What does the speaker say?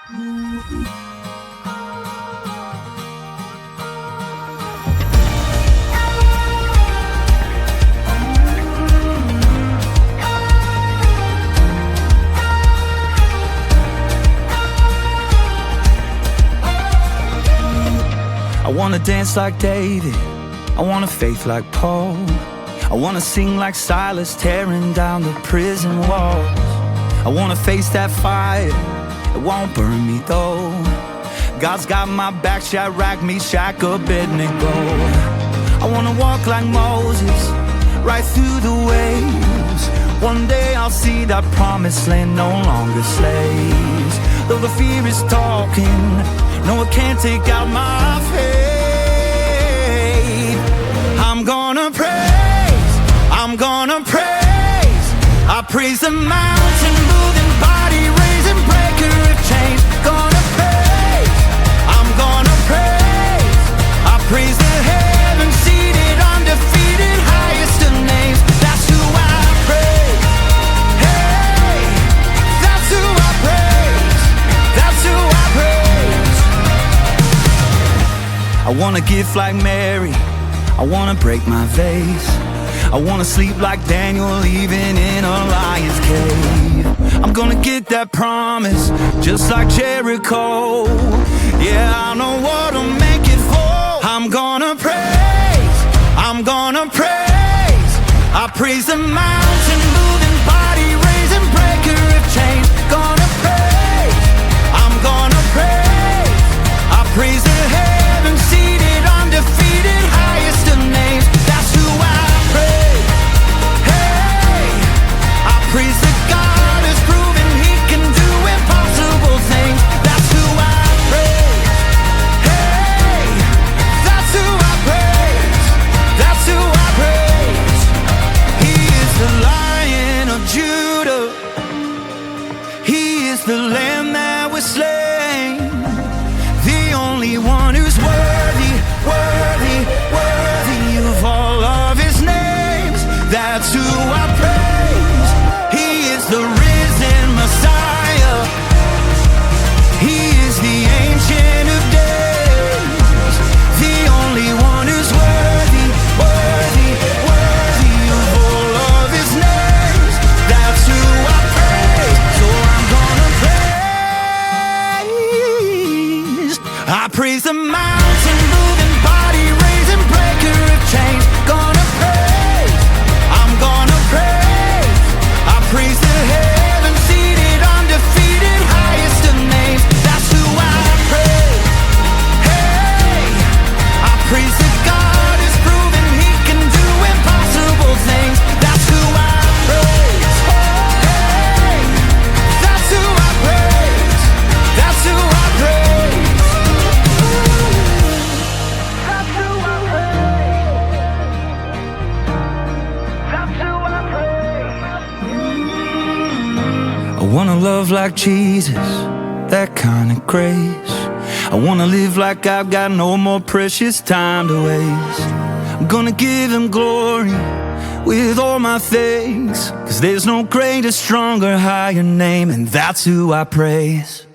I wanna dance like David, I want a faith like Paul. I wanna sing like Silas, tearing down the prison walls. I wanna face that fire, it won't burn me though. God's got my back, Shadrach, Meshach, Abednego. I wanna walk like Moses, right through the waves. One day I'll see that promised land, no longer slaves. Though the fear is talking, no, it can't take out my faith. I'm gonna praise, I'm gonna praise. I praise the mountain moving, body raising, breaker of chains. Gonna praise, I'm gonna praise. I praise the heaven seated, undefeated, highest of names. That's who I praise. Hey, that's who I praise. That's who I praise. I wanna give like Mary, I wanna break my vase. I wanna sleep like Daniel, even in a lion's cave. I'm gonna get that promise, just like Jericho. Yeah, I know what'll make it fall. I'm gonna praise, I'm gonna praise. I praise the mountain moving, body raising, breaker of chains. Gonna praise, I'm gonna praise. I praise the heaven seated, undefeated, highest of names. That's who I praise. Hey, I praise the God who's proven He can do impossible things. That's who I praise. Hey, that's who I praise. That's who I praise. He is the Lion of Judah. He is the Lamb that was slain, the only one who's worthy, worthy, worthy of all of His names. That's who I praise. He is the risen Messiah. He is the Ancient of Days, the only one who's worthy, worthy, worthy of all of His names. That's who I praise. So I'm gonna praise. I praise the mountain moving, body raising, breaker of chains. Gonna praise, I'm gonna praise. I praise the heaven seated, undefeated, highest of names. That's who I praise. Hey, I praise the God who's proven He can do impossible things. That's who I praise. Hey, that's who I praise. That's who I praise. That's who I praise. That's who I praise. I wanna love like Jesus, that kind of grace. I wanna live like I've got no more precious time to waste. I'm gonna give Him glory with all my things, 'cause there's no greater, stronger, higher name, and that's who I praise.